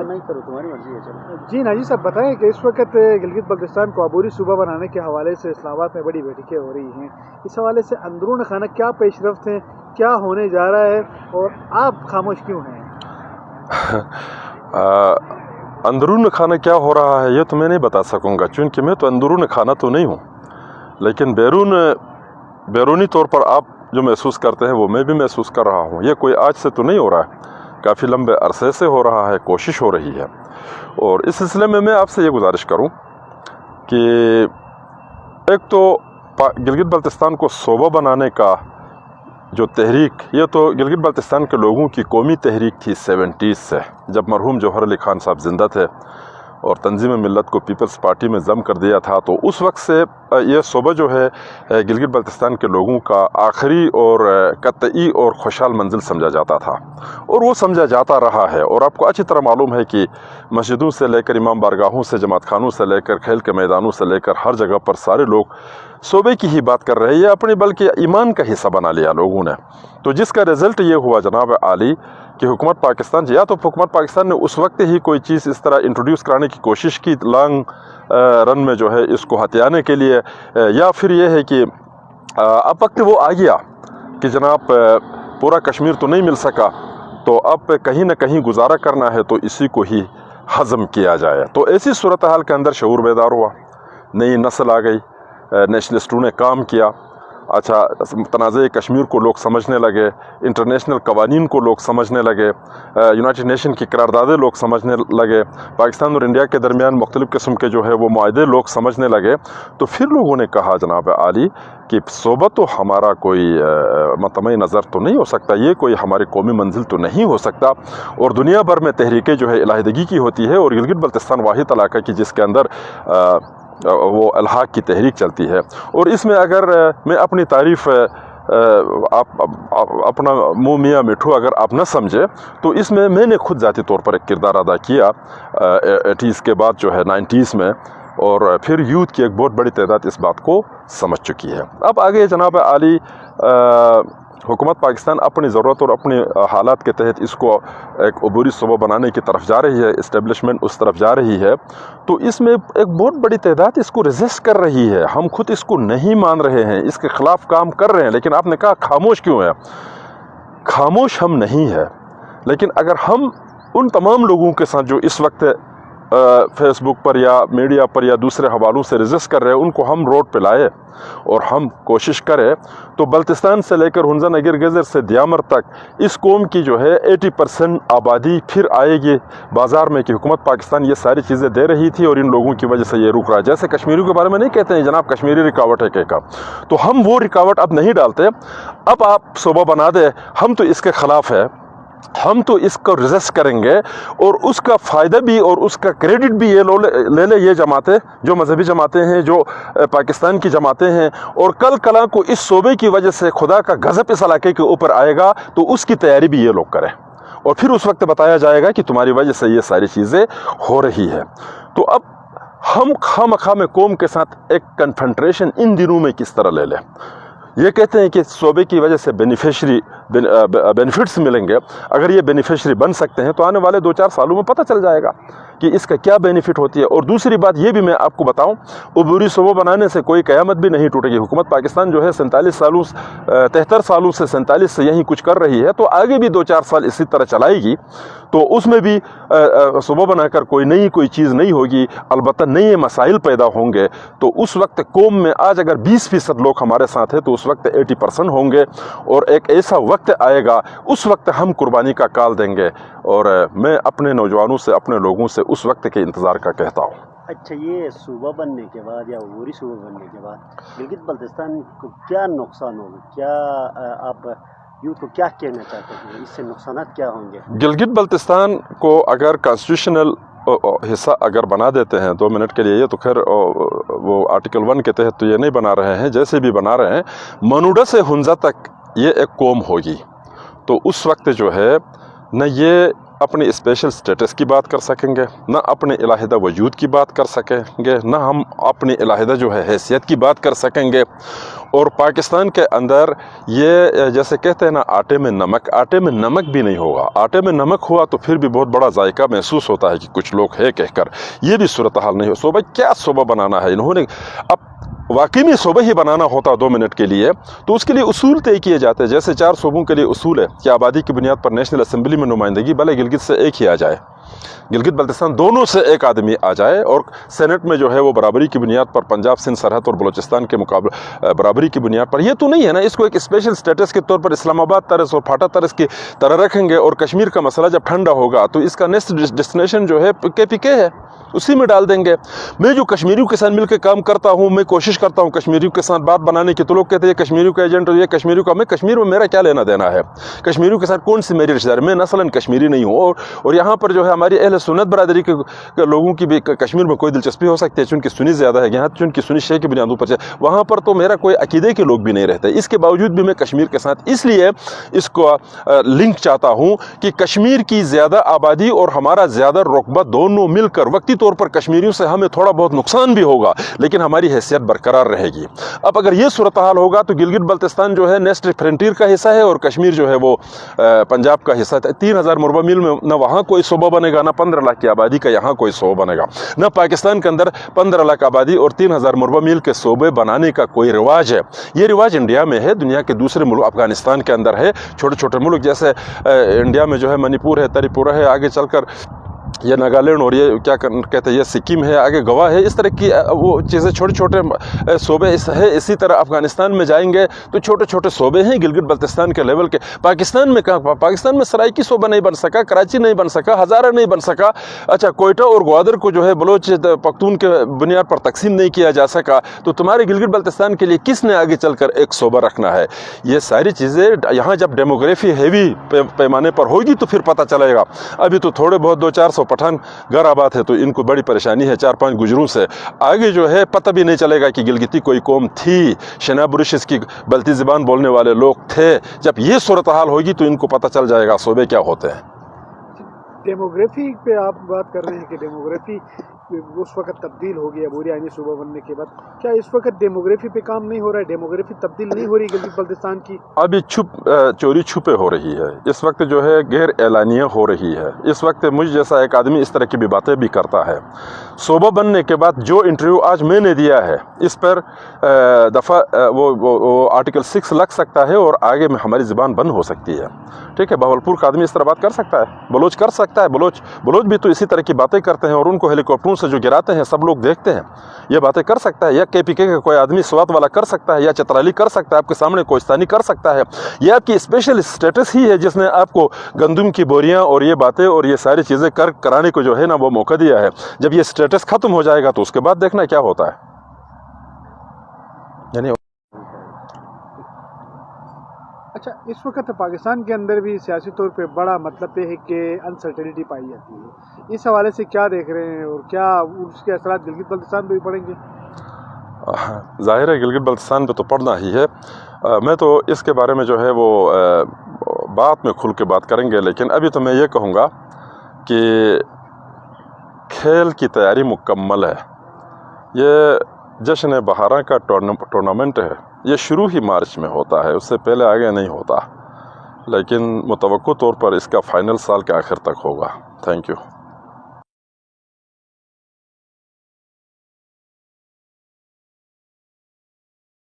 نہیں کرو تمہاری مرضی ہے چلو. جی ناجی صاحب بتائیں کہ اس وقت گلگت بلتستان کو عبوری صوبہ بنانے کے حوالے سے اسلام آباد میں بڑی بیٹھکیں ہو رہی ہیں. اس حوالے سے اندرون خانہ کیا پیش رفت ہیں, کیا ہونے جا رہا ہے, اور آپ خاموش کیوں ہیں؟ اندرون خانہ کیا ہو رہا ہے یہ تو میں نہیں بتا سکوں گا, چونکہ میں تو اندرون خانہ تو نہیں ہوں, لیکن بیرونی طور پر آپ جو محسوس کرتے ہیں وہ میں بھی محسوس کر رہا ہوں. یہ کوئی آج سے تو نہیں ہو رہا ہے, کافی لمبے عرصے سے ہو رہا ہے, کوشش ہو رہی ہے. اور اس سلسلے میں آپ سے یہ گزارش کروں کہ ایک تو گلگت بلتستان کو صوبہ بنانے کا جو تحریک, یہ تو گلگت بلتستان کے لوگوں کی قومی تحریک تھی 70s سے, جب مرحوم جوہر علی خان صاحب زندہ تھے اور تنظیم ملت کو پیپلز پارٹی میں ضم کر دیا تھا. تو اس وقت سے یہ صوبہ جو ہے گلگت بلتستان کے لوگوں کا آخری اور قطعی اور خوشحال منزل سمجھا جاتا تھا, اور وہ سمجھا جاتا رہا ہے. اور آپ کو اچھی طرح معلوم ہے کہ مسجدوں سے لے کر امام بارگاہوں سے, جماعت خانوں سے لے کر کھیل کے میدانوں سے لے کر ہر جگہ پر سارے لوگ صوبے کی ہی بات کر رہے ہیں, یہ اپنی بلکہ ایمان کا حصہ بنا لیا لوگوں نے. تو جس کا رزلٹ یہ ہوا جناب عالی کہ حکومت پاکستان, یا تو حکومت پاکستان نے اس وقت ہی کوئی چیز اس طرح انٹروڈیوس کرانے کی کوشش کی لانگ رن میں جو ہے اس کو ہتھیانے کے لیے, یا پھر یہ ہے کہ اب وقت وہ آ گیا کہ جناب پورا کشمیر تو نہیں مل سکا, تو اب کہیں نہ کہیں گزارا کرنا ہے تو اسی کو ہی ہضم کیا جائے. تو ایسی صورتحال کے اندر شعور بیدار ہوا, نئی نسل آ گئی, نیشنلسٹوں نے کام کیا. اچھا, تنازع کشمیر کو لوگ سمجھنے لگے, انٹرنیشنل قوانین کو لوگ سمجھنے لگے, یونائٹڈ نیشن کی قراردادیں لوگ سمجھنے لگے, پاکستان اور انڈیا کے درمیان مختلف قسم کے جو ہے وہ معاہدے لوگ سمجھنے لگے. تو پھر لوگوں نے کہا جناب عالی کہ صوبہ تو ہمارا کوئی مطمع نظر تو نہیں ہو سکتا, یہ کوئی ہماری قومی منزل تو نہیں ہو سکتا. اور دنیا بھر میں تحریکیں جو ہے علیحدگی کی ہوتی ہے, اور گلگت بلتستان واحد علاقہ کی جس کے اندر وہ الحاق کی تحریک چلتی ہے. اور اس میں اگر میں اپنی تعریف آپ اپنا منہ میاں مٹھو اگر آپ نہ سمجھے, تو اس میں نے خود ذاتی طور پر ایک کردار ادا کیا 80s کے بعد جو ہے 90s میں, اور پھر یوتھ کی ایک بہت بڑی تعداد اس بات کو سمجھ چکی ہے. اب آگے جناب عالی حکومت پاکستان اپنی ضرورت اور اپنی حالات کے تحت اس کو ایک عبوری صوبہ بنانے کی طرف جا رہی ہے, اسٹیبلشمنٹ اس طرف جا رہی ہے. تو اس میں ایک بہت بڑی تعداد اس کو ریزسٹ کر رہی ہے, ہم خود اس کو نہیں مان رہے ہیں, اس کے خلاف کام کر رہے ہیں. لیکن آپ نے کہا خاموش کیوں ہے؟ خاموش ہم نہیں ہے, لیکن اگر ہم ان تمام لوگوں کے ساتھ جو اس وقت فیس بک پر یا میڈیا پر یا دوسرے حوالوں سے ریزسٹ کر رہے ہیں, ان کو ہم روڈ پہ لائے اور ہم کوشش کریں, تو بلتستان سے لے کر ہنزا نگر گزر سے دیامر تک اس قوم کی جو ہے 80% آبادی پھر آئے گی بازار میں کہ حکومت پاکستان یہ ساری چیزیں دے رہی تھی اور ان لوگوں کی وجہ سے یہ رک رہا ہے. جیسے کشمیریوں کے بارے میں نہیں کہتے ہیں جناب کشمیری رکاوٹ ہے کہ کا, تو ہم وہ رکاوٹ اب نہیں ڈالتے. اب آپ صوبہ بنا دے, ہم تو اس کے خلاف ہے, ہم تو اس کو ریزسٹ کریں گے, اور اس کا فائدہ بھی اور اس کا کریڈٹ بھی یہ لے لے یہ جماعتیں جو مذہبی جماعتیں ہیں, جو پاکستان کی جماعتیں ہیں. اور کل کلا کو اس صوبے کی وجہ سے خدا کا غضب اس علاقے کے اوپر آئے گا, تو اس کی تیاری بھی یہ لوگ کریں, اور پھر اس وقت بتایا جائے گا کہ تمہاری وجہ سے یہ ساری چیزیں ہو رہی ہے. تو اب ہم خواہ میں قوم کے ساتھ ایک کنفنٹریشن ان دنوں میں کس طرح لے لیں. یہ کہتے ہیں کہ صوبے کی وجہ سے بینیفٹس ملیں گے. اگر یہ بینیفیشری بن سکتے ہیں تو آنے والے 2-4 سالوں میں پتہ چل جائے گا کہ اس کا کیا بینیفٹ ہوتی ہے. اور دوسری بات یہ بھی میں آپ کو بتاؤں, عبوری صوبہ بنانے سے کوئی قیامت بھی نہیں ٹوٹے گی. حکومت پاکستان جو ہے 73 سالوں سے 47 سے یہیں کچھ کر رہی ہے, تو آگے بھی 2-4 سال اسی طرح چلائے گی. تو اس میں بھی صوبہ بنا کر کوئی چیز نہیں ہوگی, البتہ نئے مسائل پیدا ہوں گے. تو اس وقت قوم میں آج اگر 20% لوگ ہمارے ساتھ ہیں, تو اس وقت 80% ہوں گے, اور ایک ایسا وقت آئے گا, اس وقت ہم قربانی کا کال دیں گے. اور میں اپنے نوجوانوں سے, اپنے لوگوں سے اس وقت کے انتظار کا کہتا ہوں. اچھا, یہ صوبہ بننے کے بعد یا عبوری صوبہ بننے کے بعد گلگت بلتستان کو کیا نقصان ہوگا؟ کیا آپ یوتھ کو کیا کہنا چاہتے ہیں, اس سے نقصانات کیا ہوں گے؟ گلگت بلتستان کو اگر کانسٹیٹیوشنل حصہ اگر بنا دیتے ہیں 2 منٹ کے لیے, یہ تو خیر وہ آرٹیکل 1 کے تحت تو یہ نہیں بنا رہے ہیں, جیسے بھی بنا رہے ہیں, منوڈا سے ہنزا تک یہ ایک قوم ہوگی. تو اس وقت جو ہے نہ یہ अपने स्पेशल स्टेटस की बात कर सकेंगे, ना अपने इलाहिदा वजूद की बात कर सकेंगे, ना हम अपनी इलाहिदा जो है हैसियत की बात कर सकेंगे। और पाकिस्तान के अंदर ये जैसे कहते हैं ना आटे में नमक भी नहीं होगा। आटे में नमक हुआ तो फिर भी बहुत बड़ा जायका महसूस होता है कि कुछ लोग है कहकर, ये भी सूरत हाल नहीं हो। सोबा क्या सोबा बनाना है इन्होंने, अब वाकई में सोबा ही बनाना होता 2 मिनट के लिए तो उसके लिए उसूल तय किए जाते हैं। जैसे 4 सूबों के लिए उसूल है कि आबादी की बुनियाद पर नेशनल असेंबली में नुमाइंदगी भले गिलगित से एक ही आ जाए, गिलगित बल्तिस्तान दोनों से एक आदमी आ जाए, और सेनेट में जो है वो बराबरी की बुनियाद पर पंजाब सिंध सरहद और बलोचिस्तान के मुकाबले बराबरी की बुनियाद पर। ये तो नहीं है ना, इसको एक स्पेशल स्टेटस के तौर पर इस्लामाबाद तरस और फाटा तरस की तरह रखेंगे। और कश्मीर का मसला जब ठंडा होगा तो इसका नेक्स्ट डेस्टिनेशन जो है KPK है, उसी में डाल देंगे। मैं जो कश्मीरियों के साथ मिलकर काम करता हूँ, मैं कोशिश करता हूँ कश्मीरियों के साथ बात बनाने की, तो लोग कहते हैं कश्मीरियों का एजेंट और ये कश्मीरियों का। मैं कश्मीर में मेरा क्या लेना देना है, कश्मीरियों के साथ कौन सी मेरी रिश्तेदारी, मैं नस्लन कश्मीरी नहीं हूँ। और यहाँ पर जो है हमारी अहले सुन्नत बरादरी के लोगों की भी कश्मीर में कोई दिलचस्पी हो सकती है, चूँकि सुन्नी ज़्यादा है यहाँ, चूँकि सुन्नी शे की बुनियादों पर वहाँ पर तो मेरा कोई अकीदे के लोग भी नहीं रहते। इसके बावजूद भी मैं कश्मीर के साथ इसलिए इसको लिंक चाहता हूँ कि कश्मीर की ज़्यादा आबादी और हमारा ज़्यादा रुतबा दोनों मिलकर वक्ती तौर पर कश्मीरियों से हमें थोड़ा बहुत नुकसान भी होगा, लेकिन हमारी हैसियत बरकरार रहेगी। अब अगर ये सूरत हाल होगा तो गिलगित बल्तिस्तान जो है नेक्स्ट फ्रंटियर का हिस्सा है और कश्मीर जो है वो पंजाब का हिस्सा है। 3000 मुरबा मील में न वहाँ कोई सूबा बनेगा, ना 15 लाख की आबादी का यहाँ कोई सूबा बनेगा, ना पाकिस्तान के अंदर 15 लाख आबादी और 3000 मुरबा मील के सूबे बनाने का कोई रिवाज है। ये रिवाज इंडिया में है, दुनिया के दूसरे मुल्क अफगानिस्तान के अंदर है, छोटे छोटे मुल्क जैसे इंडिया में जो है मणिपुर है, त्रिपुरा है, आगे चलकर ये नागालैंड और ये क्या कहते हैं ये सिक्किम है, आगे गोवा है, इस तरह की वो चीज़ें छोटे छोटे सूबे है। इसी तरह अफगानिस्तान में जाएंगे तो छोटे छोटे सूबे हैं गिलगित बल्तिस्तान के लेवल के। पाकिस्तान में कहाँ, पाकिस्तान में सराइकी सूबा नहीं बन सका, कराची नहीं बन सका, हज़ारा नहीं बन सका, अच्छा कोयटा और ग्वादर को जो है बलोच पख्तून के बुनियाद पर तकसीम नहीं किया जा सका, तो तुम्हारे गिलगित बल्तिस्तान के लिए किसने आगे चलकर एक सूबा रखना है। ये सारी चीज़ें यहाँ जब डेमोग्राफी हैवी पैमाने पर होगी तो फिर पता चलेगा। अभी तो थोड़े बहुत 200-400 पठान घर आबाद है तो इनको बड़ी परेशानी है 4-5 गुजरों से, आगे जो है पता भी नहीं चलेगा कि गिलगिती कोई कौम थी, शनाबुरिश की बल्ती ज़बान बोलने वाले लोग थे। जब ये सूरत हाल होगी तो इनको पता चल जाएगा सूबे क्या होते हैं। डेमोग्राफी पे आप बात कर रहे हैं कि डेमोग्राफी उस वक्त तब्दील हो गई अबूरी आइनी सूबा बनने के बाद, क्या इस वक्त डेमोग्राफी पे काम नहीं हो रहा है, डेमोग्राफी तब्दील नहीं हो रही गिलगित बल्तिस्तान की? अभी चोरी छुपे हो रही है, इस वक्त जो है गैर एलानिया हो रही है। इस वक्त मुझ जैसा एक आदमी इस तरह की भी बातें भी करता है। सूबा बनने के बाद जो इंटरव्यू आज मैंने दिया है इस पर दफ़ा वो आर्टिकल 6 लग सकता है और आगे में हमारी ज़बान बंद हो सकती है। ठीक है, बहावलपुर का आदमी इस तरह बात कर सकता है, बलोच कर सकता है, बलोच भी तो इसी तरह की बातें करते हैं और उनको हेलीकॉप्टरों से जो गिराते हैं सब लोग देखते हैं, ये बातें कर सकता है। या KPK का कोई आदमी स्वात वाला कर सकता है, या चतराली कर सकता है, आपके सामने कोहिस्तानी कर सकता है। ये आपकी स्पेशल स्टेटस ही है जिसने आपको गंदम की बोरियां और ये बातें और ये सारी चीज़ें कराने को जो है ना वो मौका दिया है। जब ये स्टेटस ख़त्म हो जाएगा तो उसके बाद देखना क्या होता है। यानी अच्छा, इस वक्त पाकिस्तान के अंदर भी सियासी तौर पे बड़ा मतलब ये है कि अनसर्टेनिटी पाई जाती है, इस हवाले से क्या देख रहे हैं और क्या उसके असरात गिलगित बल्तिस्तान पे भी पड़ेंगे? ज़ाहिर है गिलगित बल्तिस्तान पे तो पड़ना ही है। मैं तो इसके बारे में जो है वो बात में खुल के बात करेंगे, लेकिन अभी तो मैं ये कहूँगा कि खेल की तैयारी मुकम्मल है। ये जश्न बहारा का टूर्नामेंट है, ये शुरू ही मार्च में होता है, उससे पहले आगे नहीं होता, लेकिन मुतवक्को तौर पर इसका फ़ाइनल साल के आखिर तक होगा। Thank you.